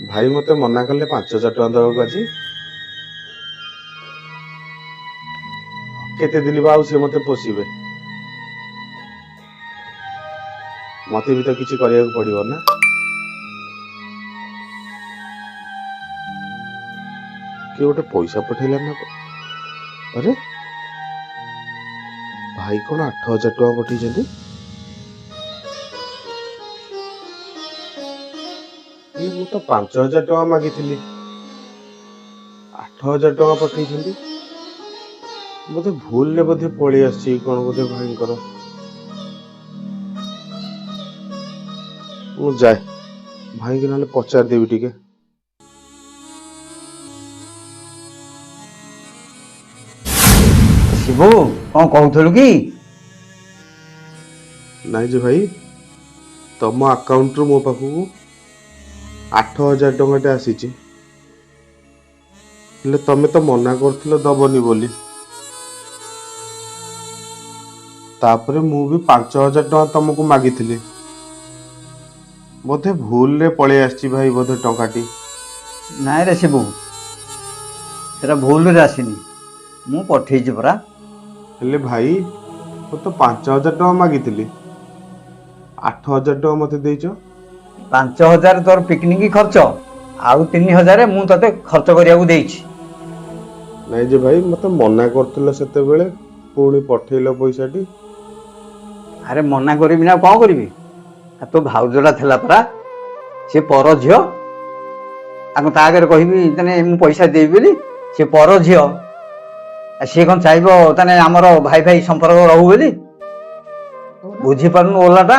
भाई मते मना कले 5,000 टका दबाक आज केते दिन बाऊ से मते पोषिबे मते भी तो किसी करिया पड़िबो ना। कि गोटे पैसा पठेला ना अरे भाई कौन 8,000 टका पठेइछन्ती मु तो 5,000 टका मागिथिली 8,000 टका पठेइछन्ती बोधे भूल ले बोधे पळी आसी कोन बोधे भाई करो मु जाए भाई के नाले पचार देबी टिके। शिवू कौन कहूलु कि नाइ जे भाई तम अकाउंट रो मो पाखु 8,000 टकाटे आसीची हेले तमे तो मना करथिलो दबनी बोली तापरे मु भी 5,000 टका तुमको मागिथिली बोधे भूल रे पळे आसी भाई बोधे टकाटी नाइ रे शिवू तेरा भूल रे आसीनी मु पठेइछि परा। हेले भाई मु तो 5,000 टका मागिथिली 8,000 टका मते देइछो 5,000 तोर पिकनिक खर्च आउ 3,000 मु तते खर्च करिया देइछि। नाइ जे भाई मते मना करथिलो सेते बेले पुणी पठेइलो पैसाटी। अरे मना करबी ना कौन करबी तो भाउजटा थिला परा से पर झियो आको ता आगे कहबी तने मु पैसा देबी बोली से पर झियो से कौन चाहिबो तने हमर भाई भाई संपर्क रहू बोली बुझी पारनु ओलाटा।